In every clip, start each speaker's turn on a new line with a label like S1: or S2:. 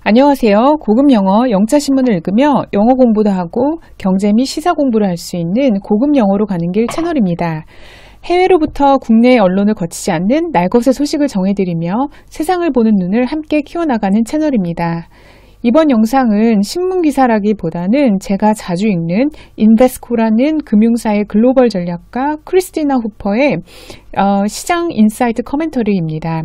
S1: 안녕하세요. 고급 영어 영자신문을 읽으며 영어 공부도 하고 경제 및 시사 공부를 할 수 있는 고급 영어로 가는 길 채널입니다. 해외로부터 국내 언론을 거치지 않는 날것의 소식을 전해드리며 세상을 보는 눈을 함께 키워나가는 채널입니다. 이번 영상은 신문기사라기보다는 제가 자주 읽는 인베스코라는 금융사의 글로벌 전략가 크리스티나 후퍼의 시장 인사이트 커멘터리입니다.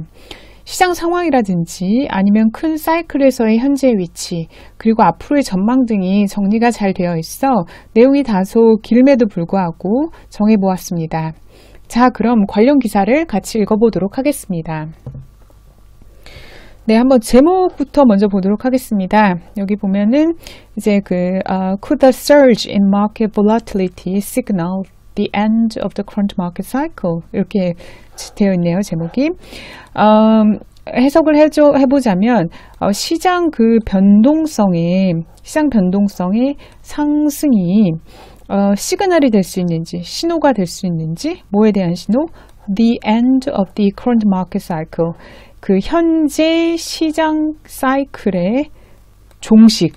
S1: 시장 상황이라든지 아니면 큰 사이클에서의 현재 위치, 그리고 앞으로의 전망 등이 정리가 잘 되어 있어 내용이 다소 길음에도 불구하고 정해보았습니다. 자, 그럼 관련 기사를 같이 읽어보도록 하겠습니다. 네, 한번 제목부터 먼저 보도록 하겠습니다. 여기 보면은 이제 Could the surge in market volatility signal the end of the current market cycle? 이렇게 되어 있네요, 제목이. 해석을 해보자면 시장 변동성의 상승이 시그널이 될 수 있는지, 신호가 될 수 있는지, 뭐에 대한 신호? The end of the current market cycle. 그 현재 시장 사이클의 종식,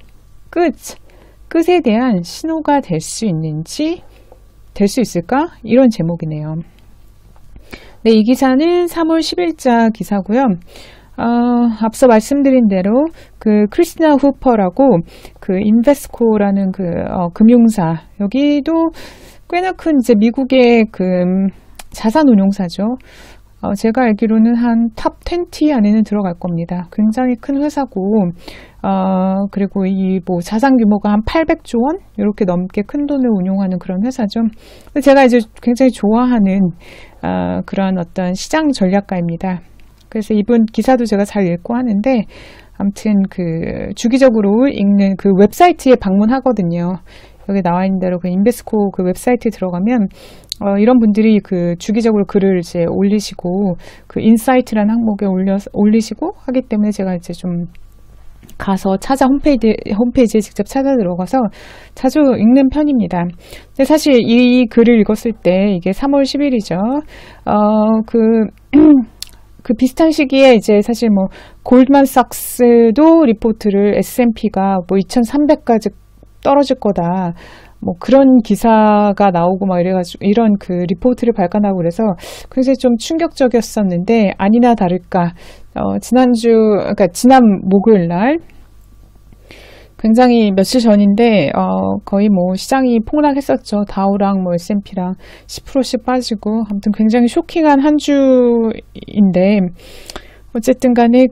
S1: 끝에 대한 신호가 될 수 있는지, 될 수 있을까? 이런 제목이네요. 네, 이 기사는 3월 10일자 기사고요. 앞서 말씀드린 대로 크리스티나 후퍼라고 인베스코라는 금융사, 여기도 꽤나 큰 이제 미국의 자산 운용사죠. 제가 알기로는 한 탑 20 안에는 들어갈 겁니다. 굉장히 큰 회사고, 그리고 이 자산 규모가 한 800조 원? 이렇게 넘게 큰 돈을 운용하는 그런 회사죠. 제가 이제 굉장히 좋아하는, 그런 어떤 시장 전략가입니다. 그래서 이분 기사도 제가 잘 읽고 하는데, 아무튼 주기적으로 읽는 웹사이트에 방문하거든요. 여기 나와 있는 대로 인베스코 웹사이트에 들어가면, 이런 분들이 주기적으로 글을 이제 올리시고, 인사이트라는 항목에 올리시고 하기 때문에 제가 이제 좀 가서 홈페이지에 직접 찾아 들어가서 자주 읽는 편입니다. 근데 사실 이 글을 읽었을 때 이게 3월 10일이죠. 비슷한 시기에 이제 사실 골드만삭스도 리포트를 S&P가 2300까지 떨어질 거다. 그런 기사가 나오고 이래가지고, 이런 리포트를 발간하고 그래서 굉장히 좀 충격적이었었는데, 아니나 다를까, 지난 목요일 날, 굉장히 며칠 전인데, 거의 시장이 폭락했었죠. 다우랑 S&P랑 10%씩 빠지고, 아무튼 굉장히 쇼킹한 한 주인데, 어쨌든 간에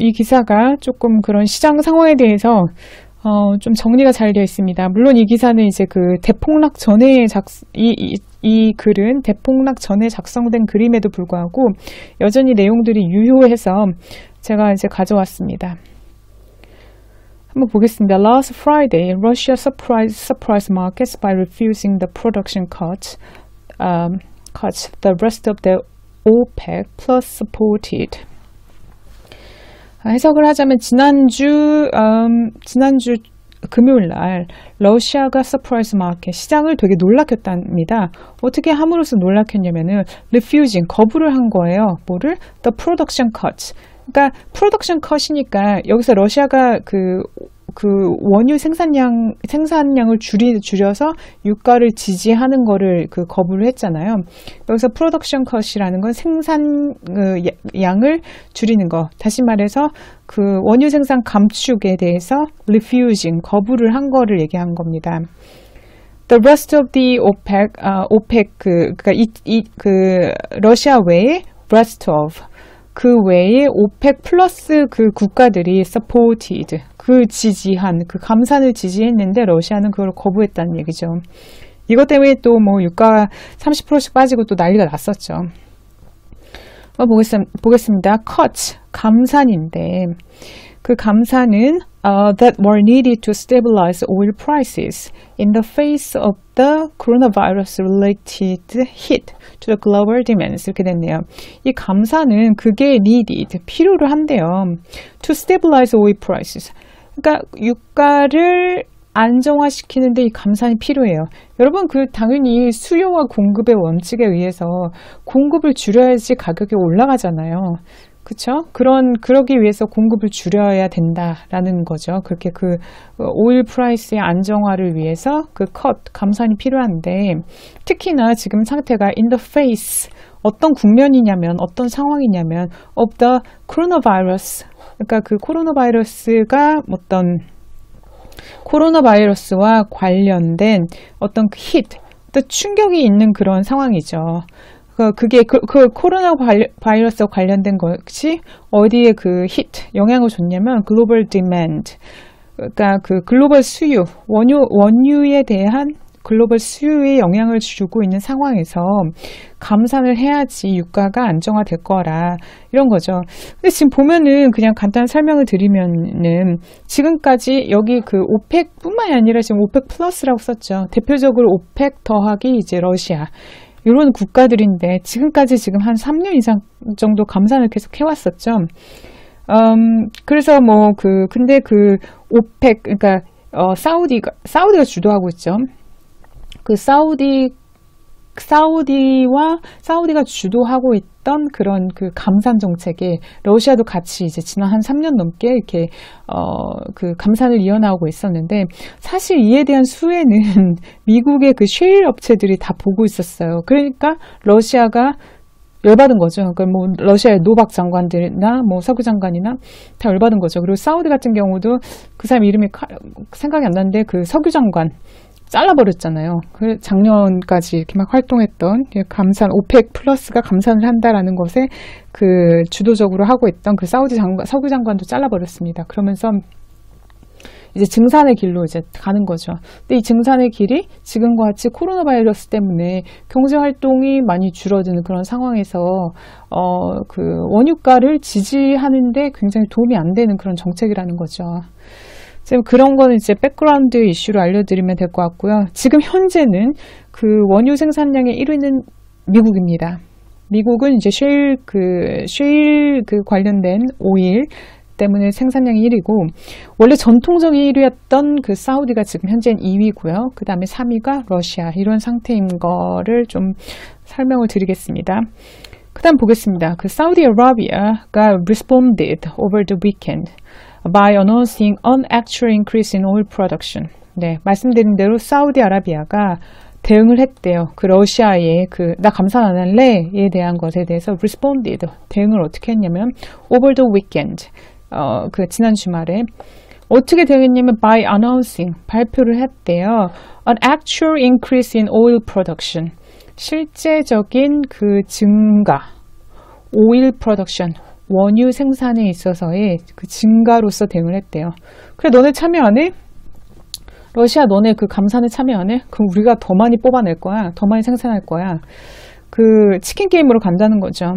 S1: 이 기사가 조금 그런 시장 상황에 대해서 좀 정리가 잘 되어 있습니다. 물론 이 기사는 이제 대폭락 전에 이 글은 대폭락 전에 작성된 글임에도 불구하고 여전히 내용들이 유효해서 제가 이제 가져왔습니다. 한번 보겠습니다. Last Friday, Russia surprised markets by refusing the production cuts. The rest of the OPEC plus supported. 해석을 하자면 지난주 금요일 날 러시아가 서프라이즈 마켓 시장을 되게 놀라켰답니다. 어떻게 함으로써 놀라켰냐면은 refusing 거부를 한 거예요. 뭐를? The production cuts. 그러니까 production cut이니까 여기서 러시아가 원유 생산량을 줄여서 유가를 지지하는 거를 거부를 했잖아요. 여기서 production cut이라는 건 양을 줄이는 거. 다시 말해서 원유 생산 감축에 대해서 refusing 거부를 한 거를 얘기한 겁니다. The rest of the OPEC 그러니까 러시아 외에 rest of 외에 오펙 플러스 국가들이 supported, 지지한, 감산을 지지했는데 러시아는 그걸 거부했다는 얘기죠. 이것 때문에 또 유가가 30%씩 빠지고 또 난리가 났었죠. 보겠습니다. cut, 감산인데, 감산은 that were needed to stabilize oil prices in the face of the coronavirus-related hit to the global demand. 이렇게 됐네요. 이 감산은 그게 needed, 필요로 한대요. to stabilize oil prices. 그러니까 유가를 안정화시키는데 이 감산이 필요해요. 여러분, 당연히 수요와 공급의 원칙에 의해서 공급을 줄여야지 가격이 올라가잖아요. 그쵸? 그러기 위해서 공급을 줄여야 된다라는 거죠. 그렇게 그 오일 프라이스의 안정화를 위해서 그 감산이 필요한데, 특히나 지금 상태가 in the face, 어떤 국면이냐면, 어떤 상황이냐면, of the coronavirus. 그러니까 그 코로나바이러스와 관련된 어떤 그 hit, 또 충격이 있는 그런 상황이죠. 그게 그 코로나 바이러스와 관련된 것이 어디에 그 히트, 영향을 줬냐면 글로벌 디맨드. 그러니까 그 글로벌 수요, 원유에 대한 글로벌 수요에 영향을 주고 있는 상황에서 감산을 해야지 유가가 안정화될 거라, 이런 거죠. 근데 지금 보면은 그냥 간단한 설명을 드리면은 지금까지 여기 그 오펙뿐만이 아니라 지금 오펙 플러스라고 썼죠. 대표적으로 오펙 더하기 이제 러시아. 이런 국가들인데 지금까지 지금 한 3년 이상 정도 감산을 계속 해왔었죠. 그래서 근데 그 오펙, 그러니까 사우디가 주도하고 있죠. 그 사우디가 주도하고 있던 그런 그 감산 정책에 러시아도 같이 이제 지난 한 3년 넘게 이렇게 그 감산을 이어나오고 있었는데, 사실 이에 대한 수혜는 미국의 그 셰일 업체들이 다 보고 있었어요. 그러니까 러시아가 열받은 거죠. 그러니까 뭐 러시아의 노박 장관들이나 뭐 석유 장관이나 다 열받은 거죠. 그리고 사우디 같은 경우도 그 사람 이름이 생각이 안 나는데 그 석유 장관 잘라버렸잖아요. 그 작년까지 이렇게 막 활동했던 감산, 오펙 플러스가 감산을 한다라는 것에 그 주도적으로 하고 있던 그 석유 장관도 잘라버렸습니다. 그러면서 이제 증산의 길로 이제 가는 거죠. 근데 이 증산의 길이 지금과 같이 코로나 바이러스 때문에 경제 활동이 많이 줄어드는 그런 상황에서 그 원유가를 지지하는데 굉장히 도움이 안 되는 그런 정책이라는 거죠. 지금 그런 거는 이제 백그라운드 이슈로 알려드리면 될 것 같고요. 지금 현재는 그 원유 생산량의 1위는 미국입니다. 미국은 이제 셰일 관련된 오일 때문에 생산량이 1위고, 원래 전통적인 1위였던 그 사우디가 지금 현재는 2위고요. 그 다음에 3위가 러시아, 이런 상태인 거를 좀 설명을 드리겠습니다. 그 다음 보겠습니다. 그 사우디아라비아가 responded over the weekend by announcing an actual increase in oil production. 네, 말씀드린 대로 사우디아라비아가 대응을 했대요. 그 러시아의 나 감산 안 할래에 대한 것에 대해서 responded, 대응을 어떻게 했냐면 over the weekend, 그 지난 주말에 어떻게 대응했냐면 by announcing, 발표를 했대요. an actual increase in oil production, 실제적인 그 증가, 오일 프로덕션, 원유 생산에 있어서의 그 증가로서 대응을 했대요. 그래, 너네 참여 안 해? 러시아 너네 그 감산에 참여 안 해? 그럼 우리가 더 많이 뽑아낼 거야. 더 많이 생산할 거야. 그 치킨 게임으로 간다는 거죠.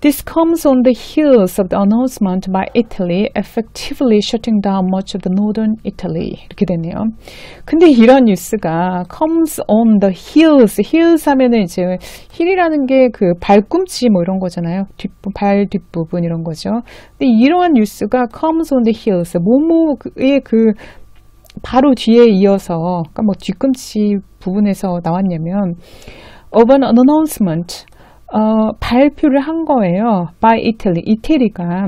S1: This comes on the heels of the announcement by Italy effectively shutting down much of the northern Italy. 이렇게 되네요. 근데 이런 뉴스가 comes on the heels 하면은 이제 힐이라는 게 그 발꿈치 뭐 이런 거잖아요. 발 뒷부분 이런 거죠. 근데 이러한 뉴스가 comes on the heels, 뭐뭐의 그 바로 뒤에 이어서, 그러니까 뭐 뒤꿈치 부분에서 나왔냐면 of an announcement, 발표를 한 거예요. by Italy, 이태리가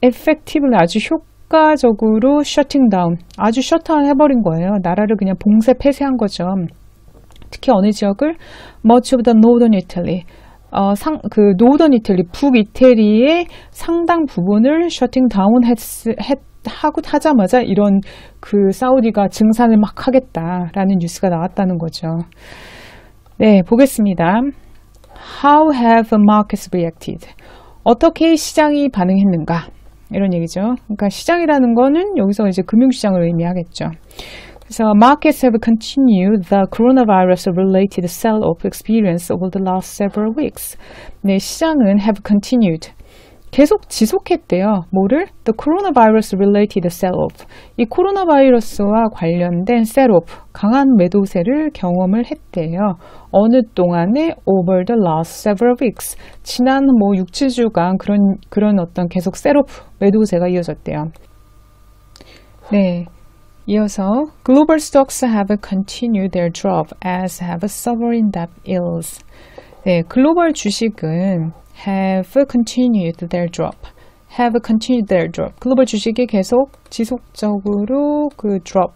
S1: effectively, 아주 효과적으로 shutting down, 아주 셧다운 해버린 거예요. 나라를 그냥 봉쇄 폐쇄한 거죠. 특히 어느 지역을? much of the northern Italy, 그 노던 이태리, 북이태리의 상당 부분을 shutting down 하자마자 이런 그 사우디가 증산을 막 하겠다라는 뉴스가 나왔다는 거죠. 네, 보겠습니다. How have markets reacted? 어떻게 시장이 반응했는가? 이런 얘기죠. 그러니까 시장이라는 거는 여기서 이제 금융시장을 의미하겠죠. 그래서 markets have continued the coronavirus-related sell-off experience over the last several weeks. 네, 시장은 have continued, 계속 지속했대요. 뭐를? The coronavirus-related sell-off. 이 코로나 바이러스와 관련된 sell-off, 강한 매도세를 경험을 했대요. 어느 동안에 over the last several weeks. 지난 뭐 6, 7주간 그런 어떤 계속 sell-off, 매도세가 이어졌대요. 네. 이어서 global stocks have continued their drop as have sovereign debt yields. 네, 글로벌 주식은 have continued their drop. have continued their drop. 글로벌 주식이 계속 지속적으로 그 drop,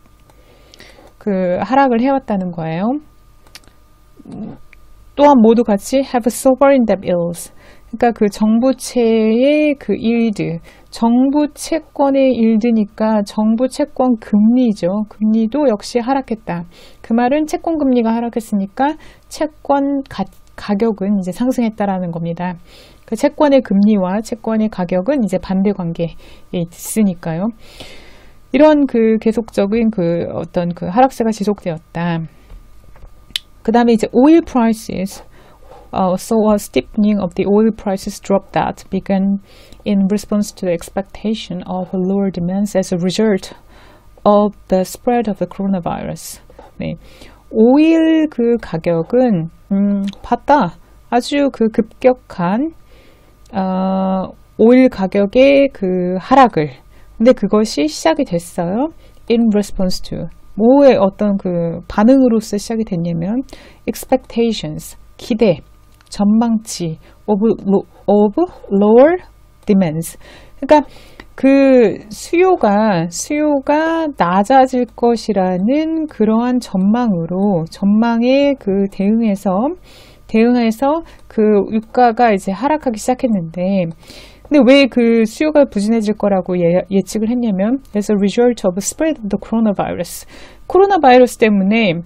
S1: 그 하락을 해왔다는 거예요. 또한 모두 같이 have sovereign debt yields. 그러니까 그 정부채의 그 yield, 정부 채권의 yield니까 정부 채권 금리죠. 금리도 역시 하락했다. 그 말은 채권 금리가 하락했으니까 채권 가격은 이제 상승했다라는 겁니다. 그 채권의 금리와 채권의 가격은 이제 반대 관계에 있으니까요. 이런 그 계속적인 그 어떤 그 하락세가 지속되었다. 그 다음에 이제 oil prices. So a steepening of the oil prices drop that began in response to the expectation of lower demands as a result of the spread of the coronavirus. 네. 오일 그 가격은 봤다. 아주 그 급격한 오일 가격의 그 하락을. 근데 그것이 시작이 됐어요. In response to. 뭐의 어떤 그 반응으로서 시작이 됐냐면 expectations, 기대, 전망치 of lower demands. 그러니까 그 수요가 낮아질 것이라는 그러한 전망에 그 대응해서 그 유가가 이제 하락하기 시작했는데, 근데 왜 그 수요가 부진해질 거라고 예측을 했냐면 as a result of spread of the coronavirus. 코로나 바이러스 때문에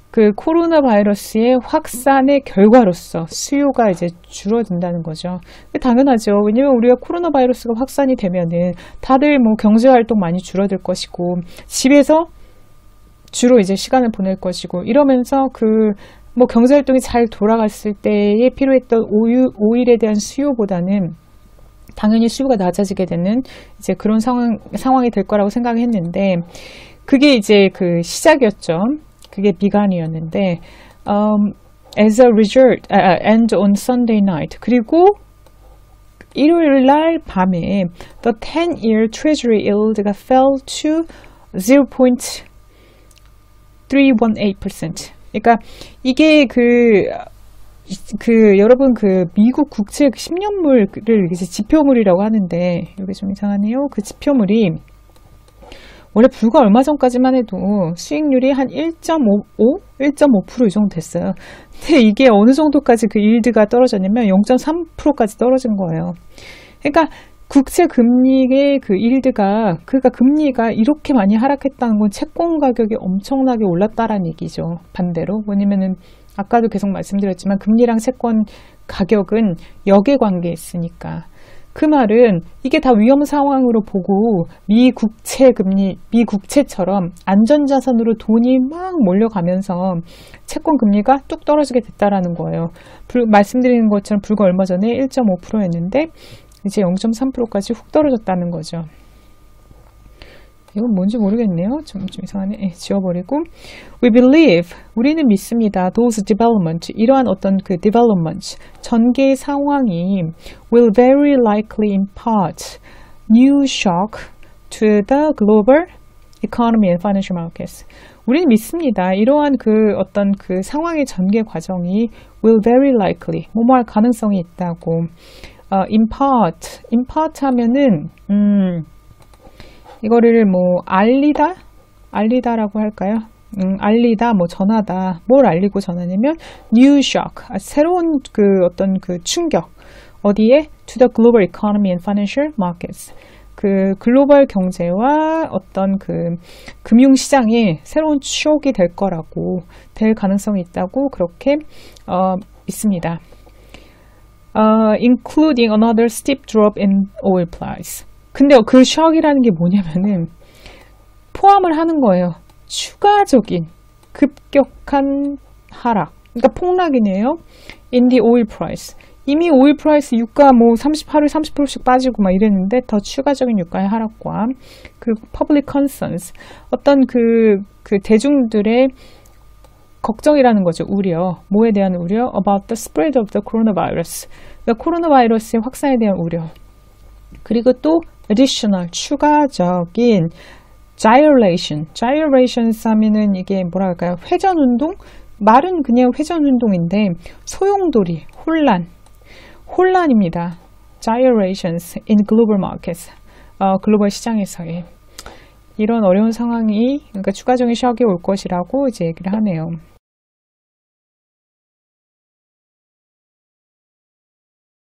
S1: 그 코로나 바이러스의 확산의 결과로서 수요가 이제 줄어든다는 거죠. 당연하죠. 왜냐면 우리가 코로나 바이러스가 확산이 되면은 다들 뭐 경제 활동 많이 줄어들 것이고 집에서 주로 이제 시간을 보낼 것이고 이러면서 그 뭐 경제 활동이 잘 돌아갔을 때에 필요했던 오일에 대한 수요보다는 당연히 수요가 낮아지게 되는 이제 그런 상황이 될 거라고 생각했는데 그게 이제 그 시작이었죠. 그게 비관이었는데 as a result, and on Sunday night. 그리고 일요일 날 밤에 the 10-year treasury yield가 fell to 0.318%. 그러니까 이게 여러분 그 미국 국채 10년물을 이제 지표물이라고 하는데 이게 좀 이상하네요. 그 지표물이 원래 불과 얼마 전까지만 해도 수익률이 한 1.5% 이 정도 됐어요. 근데 이게 어느 정도까지 그 일드가 떨어졌냐면 0.3%까지 떨어진 거예요. 그러니까 국채 금리의 그 일드가, 그러니까 금리가 이렇게 많이 하락했다는 건 채권 가격이 엄청나게 올랐다라는 얘기죠. 반대로. 왜냐면은 아까도 계속 말씀드렸지만 금리랑 채권 가격은 역외관계에 있으니까. 그 말은 이게 다 위험 상황으로 보고 미 국채처럼 안전자산으로 돈이 막 몰려가면서 채권 금리가 뚝 떨어지게 됐다라는 거예요. 말씀드리는 것처럼 불과 얼마 전에 1.5%였는데 이제 0.3%까지 훅 떨어졌다는 거죠. 이건 뭔지 모르겠네요. 좀 이상하네. 지워버리고. We believe, 우리는 믿습니다. Those development, 이러한 어떤 그 development, 전개 상황이 will very likely impart new shock to the global economy and financial markets. 우리는 믿습니다. 이러한 그 어떤 그 상황의 전개 과정이 will very likely, 뭐할 가능성이 있다고. impart 하면은 이거를 뭐 알리다라고 할까요? 알리다, 뭐 전하다. 뭘 알리고 전하냐면 new shock, 새로운 그 어떤 그 충격. 어디에? To the global economy and financial markets. 그 글로벌 경제와 어떤 그 금융 시장에 새로운 쇼크가 될 가능성이 있다고 그렇게 있습니다. Including another steep drop in oil price. 근데 그 셔크이라는 게 뭐냐면은 포함을 하는 거예요. 추가적인 급격한 하락. 그러니까 폭락이네요. In the oil price. 이미 오일 프라이스 유가 뭐 38일 30%씩 빠지고 막 이랬는데 더 추가적인 유가의 하락과 그 public concerns. 어떤 그 대중들의 걱정이라는 거죠. 우려. 뭐에 대한 우려? About the spread of the coronavirus. 그러니까 코로나 바이러스의 확산에 대한 우려. 그리고 또 additional, 추가적인 gyration. gyrations 하면은 이게 뭐라 할까요? 회전운동? 말은 그냥 회전운동인데 소용돌이 혼란입니다. Gyrations in global markets. 글로벌 시장에서의 이런 어려운 상황이, 그러니까 추가적인 셔크가 올 것이라고 이제 얘기를 하네요.